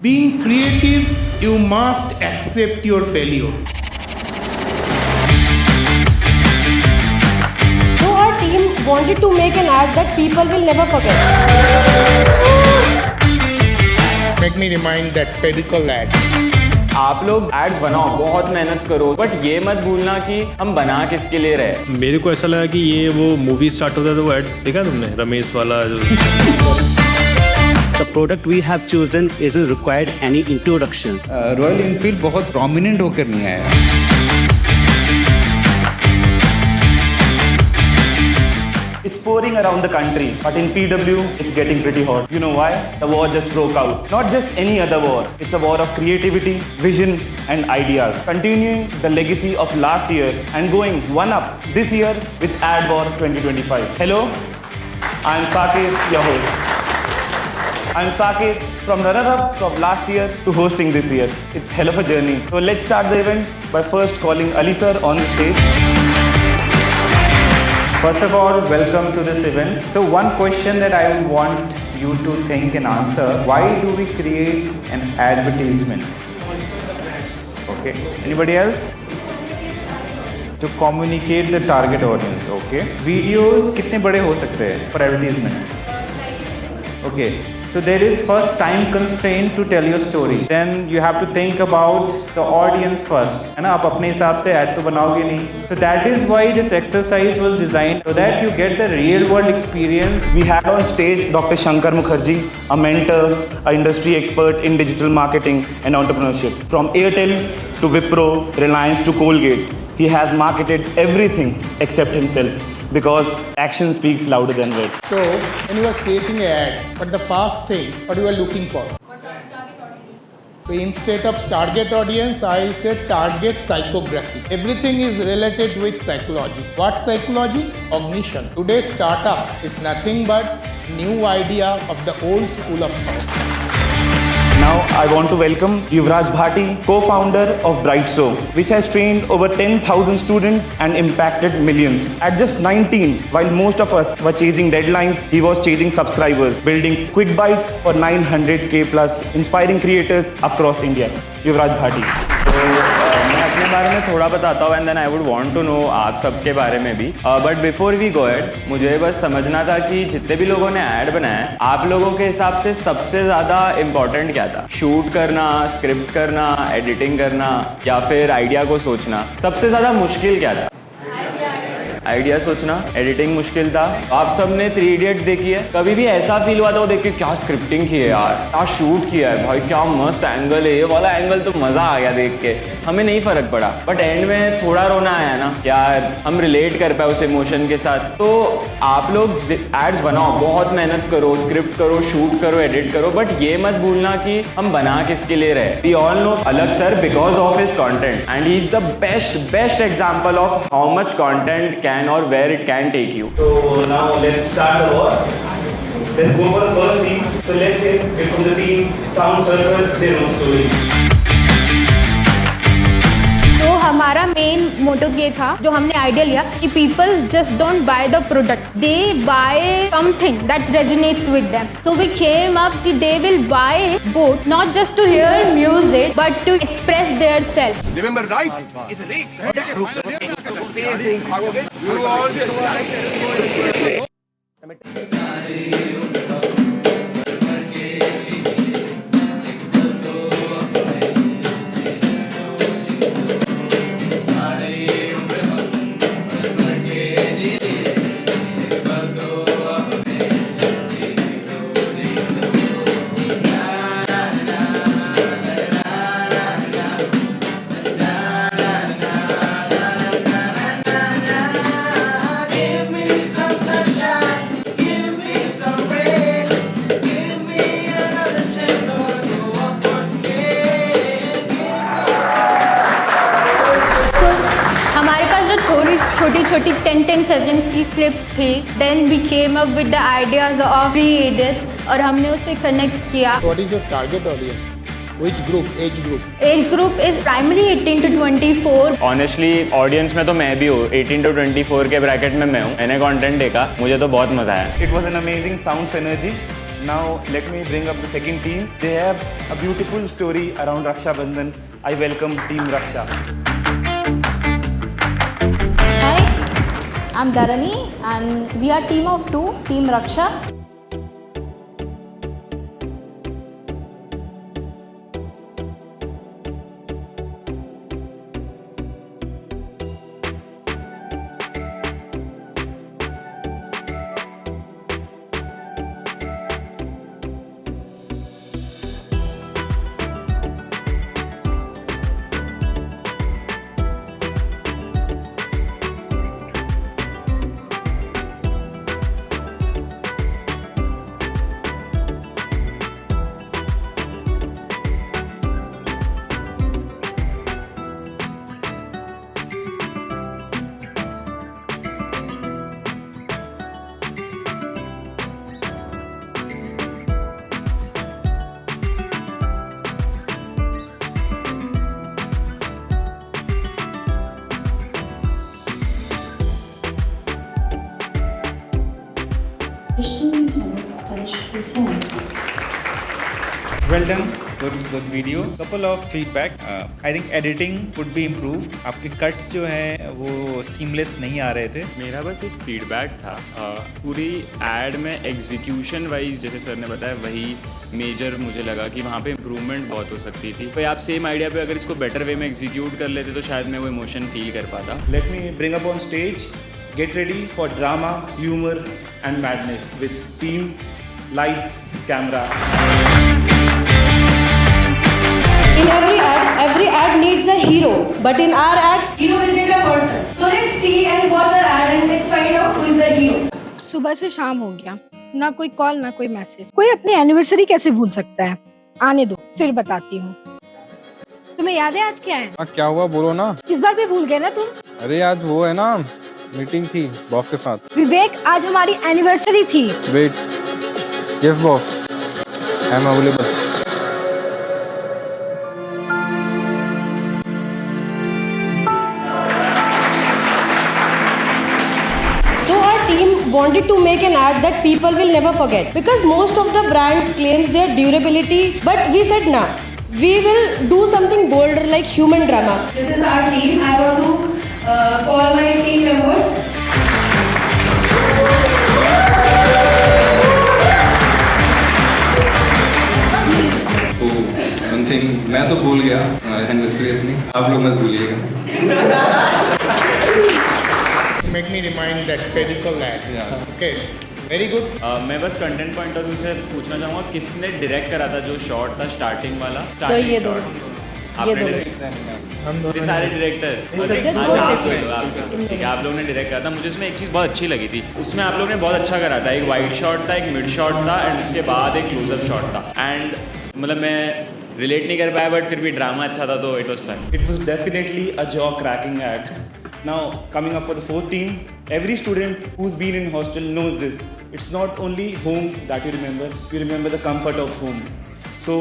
Being creative, you must accept your failure. So our team wanted to make an ad that people will never forget. Make me remind that Fedical ad. आप लोग ads बनाओ, बहुत मेहनत करो, but ये मत भूलना कि हम बना किसके लिए रहे। मेरे को ऐसा लगा कि ये वो मूवी स्टार्ट होता है तो वो एड देखा तुमने रमेश वाला जो The product we have chosen isn't required any introduction. Royal Enfield बहुत प्रोमिनेंट होकर नहीं आया। It's pouring around the country, but in PW, it's getting pretty hot. You know why? The war just broke out. Not just any other war. It's a war of creativity, vision, and ideas. Continuing the legacy of last year and going one up this year with Ad War 2025. Hello, I'm Sakir, your host. I'm Sakir from runner-up from last year to hosting this year. It's hell of a journey. So let's start the event by first calling Ali sir on the stage. First of all, welcome to this event. So one question that I would want you to think and answer, why do we create an advertisement? Okay, anybody else? To communicate the target audience, okay. Videos कितने बड़े हो सकते हैं for advertisement? Okay. So there is first time constraint to tell your story. Then you have to think about the audience first. है ना, आप अपने हिसाब से ad तो बनाओगे नहीं. So that is why this exercise was designed so that you get the real world experience. We had on stage Dr. Shankar Mukherjee, a mentor, an industry expert in digital marketing and entrepreneurship. From Airtel to Wipro, Reliance to Colgate, he has marketed everything except himself. Because action speaks louder than words. So, when you are creating an ad, what the first thing, what you are looking for? So instead of target audience, I said target psychography. Everything is related with psychology. What psychology? Cognition. Today's startup is nothing but new idea of the old school of thought. Now I want to welcome Yuvraj Bhati, co-founder of Brightso, which has trained over 10,000 students and impacted millions. At just 19, while most of us were chasing deadlines, he was chasing subscribers, building quick bites for 900k plus, inspiring creators across India. Yuvraj Bhati. मैं अपने बारे में थोड़ा बताता हूँ and then I would want to know आप सबके बारे में भी। But before we go ahead, मुझे बस समझना था कि जितने भी लोगों ने ऐड बनाया, आप लोगों के हिसाब से सबसे ज़्यादा इम्पोर्टेंट क्या था? शूट करना, स्क्रिप्ट करना, एडिटिंग करना, या फिर आइडिया को सोचना? सबसे ज़्यादा मुश्किल क्या था? आइडिया सोचना। एडिटिंग मुश्किल था। आप सब ने 3 इडियट्स देखी है? कभी भी ऐसा फील हुआ था वो देख के, क्या स्क्रिप्टिंग की है यार, क्या शूट किया है भाई, क्या मस्त एंगल है, ये वाला एंगल तो मज़ा आ गया देख के। हमें नहीं फ़र्क पड़ा, बट एंड में थोड़ा रोना आया ना यार, हम रिलेट कर पाए उस इमोशन के साथ। तो आप लोग एड्स बनाओ, बहुत मेहनत करो, स्क्रिप्ट करो, शूट करो, एडिट करो, बट ये मत भूलना कि हम बना किसके लिए रहे। वी ऑल नो अलग sir because of his content and he is the best example of how much content can or where it can take you. So now let's start the war. Let's go for the first team. So let's hear it from the team Sound Circles, their own story. तो हमारा main motto ये था, जो हमने idea लिया कि people just don't buy the product, they buy something that resonates with them. So we came up कि they will buy both, not just to hear music but to express their self. Remember, life is a race. You all छोटी छोटी 10 seconds की clips थी. Then we came up with the ideas of 3 idiots और हमने उसे connect किया. What is your target audience? Which group? Age group? Age group is primary 18 to 24. Honestly audience में तो मैं भी हूँ, 18 to 24 के ब्रैकेट में मैं हूँ. मैंने कंटेंट देखा, मुझे तो बहुत मजा आया. It was an amazing sound synergy. Now let me bring up the second team. They have a beautiful story around Raksha Bandhan. I welcome Team Raksha. Hi, I'm Dharani and we are team of 2, Team Raksha. Well done, good video. Couple of feedback. I think editing could be improved. आपके cuts जो हैं वो seamless नहीं आ रहे थे. मेरा बस एक फीडबैक था पूरी एड में एग्जीक्यूशन वाइज जैसे सर ने बताया वही मेजर मुझे लगा कि वहाँ पे इम्प्रूवमेंट बहुत हो सकती थी. तो आप सेम आइडिया पे अगर इसको बेटर वे में एग्जीक्यूट कर लेते तो शायद मैं वो इमोशन फील कर पाता. Let me bring up on stage. Get ready for drama, humor and madness with team lights, camera. In every ad needs a hero, but in our ad, hero isn't a person. So let's see and watch our ad and let's find out who is the hero. सुबह से शाम हो गया, ना कोई call ना कोई message. कोई अपनी एनिवर्सरी कैसे भूल सकता है? आने दो, फिर बताती हूँ. तुम्हें याद है आज क्या है? क्या हुआ बोलो ना. इस बार भी भूल गए ना तुम? अरे आज वो है ना, मीटिंग थी बॉस के साथ. विवेक, आज हमारी एनिवर्सरी थी. Wait, yes boss, I am available. Wanted to make an ad that people will never forget because most of the brand claims their durability, but we said nah, we will do something bolder like human drama. This is our team. I want to call my team members. One thing, मैं तो भूल गया anniversary अपनी, आप लोग मत भूलिएगा. Make me remind that Fedical ad. Okay. Very good. मैं बस कंटेंट पॉइंट ऑफ व्यू से पूछना चाहूँगा किसने डायरेक्ट करा था जो शॉट था स्टार्टिंग वाला? सर ये दो. ये सारे डायरेक्टर्स आप लोगों ने डायरेक्ट करा था. मुझे इसमें एक चीज़ बहुत अच्छी लगी थी. उसमें आप लोगों ने बहुत अच्छा करा था. एक वाइड शॉट था, एक मिड शॉट था एंड उसके बाद एक क्लोजअप शॉट था. एंड मतलब मैं रिलेट नहीं कर पाया बट फिर भी ड्रामा अच्छा था तो it was fun. It was definitely a jaw cracking ad. Now coming up for the fourth team, every student who's been in hostel knows this. It's not only home that you remember the comfort of home. So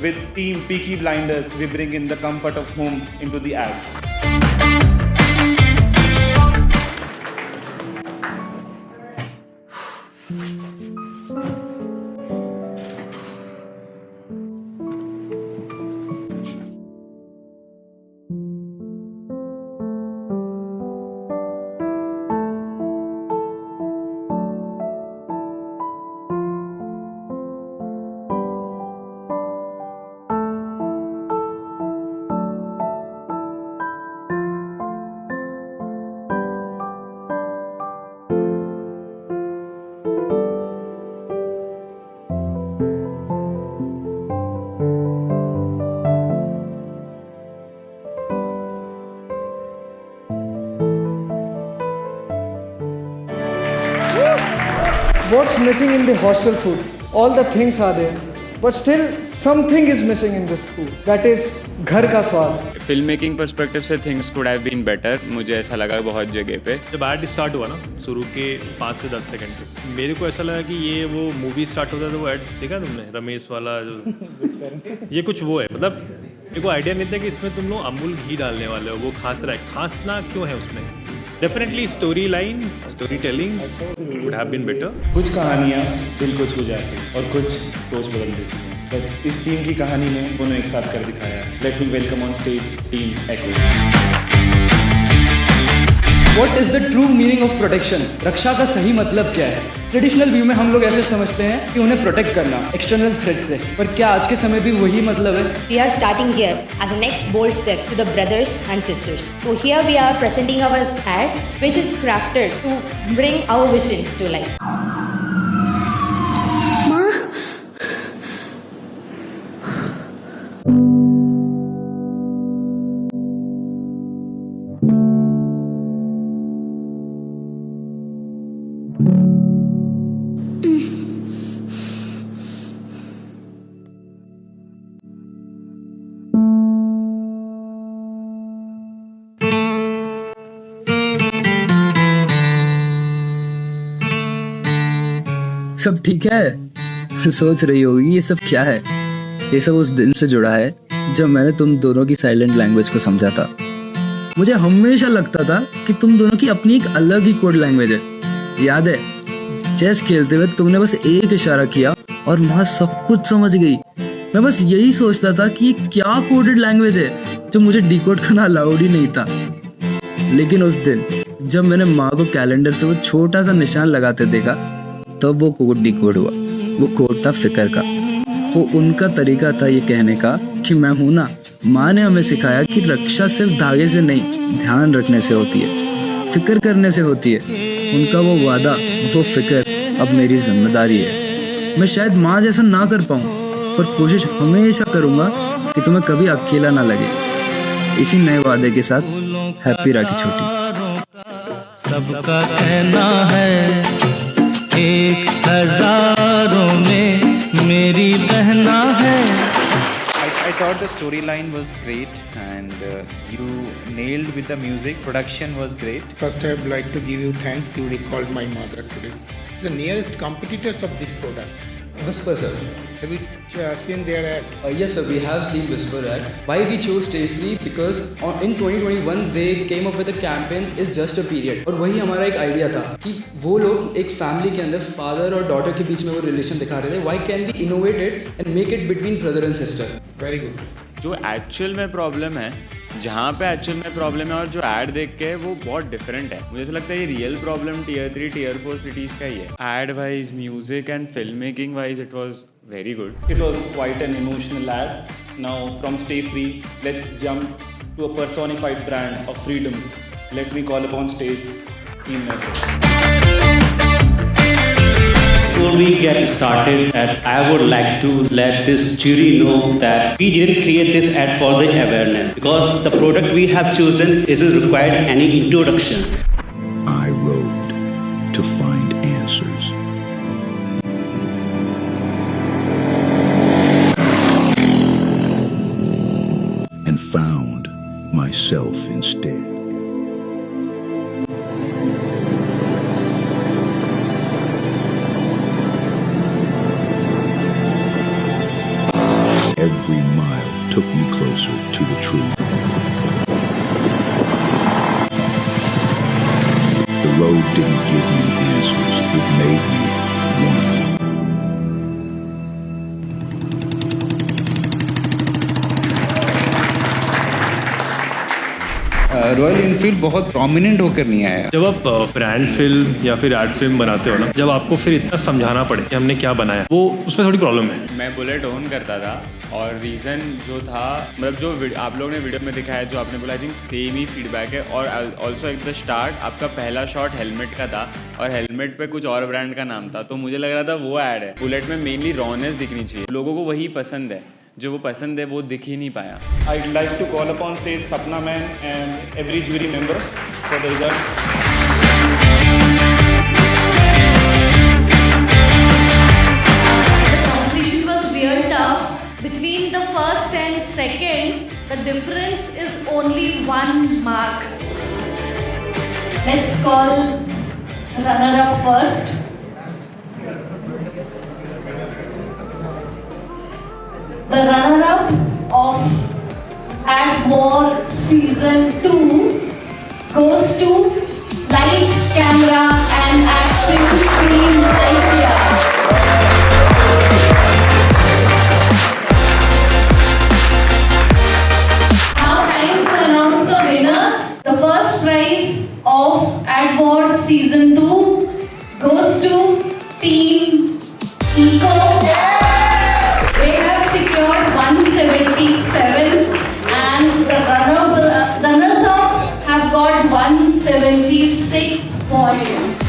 with team Peaky Blinders, we bring in the comfort of home into the ads. What's missing in the hostel food? All the things are there, but still something is missing in this food. That is घर का स्वाद. Film making perspective से things could have been better. मुझे ऐसा लगा बहुत जगह पे. जब एड स्टार्ट हुआ ना शुरू के 5 से 10 सेकंड पे मेरे को ऐसा लगा कि ये वो मूवी स्टार्ट होता है तो वो एड देखा तुमने रमेश वाला जो ये कुछ वो है. मतलब मेरे को आइडिया नहीं था कि इसमें तुम लोग अमूल घी डालने वाले हो. वो खास रहा है. खासना क्यों है उसमें? Definitely story line, story telling would have been better. कुछ कहानियाँ दिल को छू जाती हैं और कुछ सोच बदल देती हैं. बट इस टीम की कहानी में दोनों एक साथ कर दिखाया है. Let me welcome on stage team एक्ो. What is the true meaning of protection? रक्षा का सही मतलब क्या है? ट्रेडिशनल व्यू में हम लोग ऐसे समझते हैं कि उन्हें प्रोटेक्ट करना एक्सटर्नल थ्रेट से, पर क्या आज के समय भी वही मतलब है? We are starting here as a next bold step to the brothers and sisters. So here we are presenting our ad, which is crafted to bring our vision to life. सब ठीक है? सोच रही होगी ये सब क्या है? ये सब उस दिन से जुड़ा है जब मैंने तुम दोनों की साइलेंट लैंग्वेज को समझा था. मुझे हमेशा लगता था कि तुम दोनों की अपनी एक अलग ही कोड लैंग्वेज है. याद है चेस खेलते हुए तुमने बस एक इशारा किया और मैं सब कुछ समझ गई. मैं बस यही सोचता था कि ये क्या कोडेड लैंग्वेज है जो मुझे डिकोड करना अलाउड ही नहीं था. लेकिन उस दिन जब मैंने माँ को कैलेंडर पे वो छोटा सा निशान लगाते देखा तब वो कोड डिकोड हुआ. वो कोड था फिक्र का. वो उनका तरीका था ये कहने का कि मैं हूं ना. माँ ने हमें सिखाया कि रक्षा सिर्फ धागे से नहीं ध्यान रखने से होती है, फिक्र करने से होती है. उनका वो वादा, वो फिक्र अब मेरी जिम्मेदारी है. मैं शायद माँ जैसा ना कर पाऊँ पर कोशिश हमेशा करूँगा कि तुम्हें कभी अकेला ना लगे. इसी नए वादे के साथ हैप्पी राखी छोटी. सबका कहना है एक हजारों में मेरी बहना है. I thought the storyline was great and you nailed with the music. Production was great. First, I would like to give you thanks. You recalled my mother today. The nearest competitors of this product. Whisper, sir. Have you seen their ad? Yes, sir. We have seen Whisper ad. Why we chose Stay Free? Because in 2021 they came up with a campaign is just a period. और वही हमारा एक idea था कि वो लोग एक family के अंदर फादर और डॉटर के बीच में वो रिलेशन दिखा रहे थे. Why can we innovate it and make it between brother and sister? Very good. जो एक्चुअल में प्रॉब्लम है, जहाँ पे एक्चुअल में प्रॉब्लम है और जो ऐड देख के वो बहुत डिफरेंट है. मुझे ऐसा लगता है ये real problem tier 3 tier 4 cities का ही है. Ad wise, music and film making wise it was very good. It was quite an emotional ad. Now from Stay Free, let's jump to a personified brand of freedom. Let me call upon stage Team Metro. Before we get started, I would like to let this jury know that we didn't create this ad for the awareness because the product we have chosen isn't required any introduction. I rode to find answers. And found myself instead. Every mile took me closer to the truth. The road didn't give me answers, it made me one. Royal Enfield बहुत prominent होकर नहीं आया. जब आप brand film या फिर ad film बनाते हो ना, जब आपको फिर इतना समझाना पड़े कि हमने क्या बनाया, वो उसमें थोड़ी प्रॉब्लम है. मैं बुलेट ओन करता था और रीज़न जो था, मतलब जो आप लोग ने वीडियो में दिखाया, जो आपने बोला, I think same he feedback है. और ऑल्सो एट द स्टार्ट आपका पहला शॉट हेलमेट का था और हेलमेट पे कुछ और ब्रांड का नाम था, तो मुझे लग रहा था वो ऐड है. बुलेट में मेनली रॉनेस दिखनी चाहिए, लोगों को वही पसंद है. जो वो पसंद है वो दिख ही नहीं पाया. I'd like to call upon stage Sapna Man and every jury member for the results. The competition was real tough. Between the first and second, the difference is only 1 mark. Let's call runner-up first. The runner-up of Ad War Season 2 goes to camera, and action. Team ITR. Now time to announce the winners. The first prize of Ad Wars Season 2 goes to Team Eco. They have secured 177 and the runners-up have got 176 points.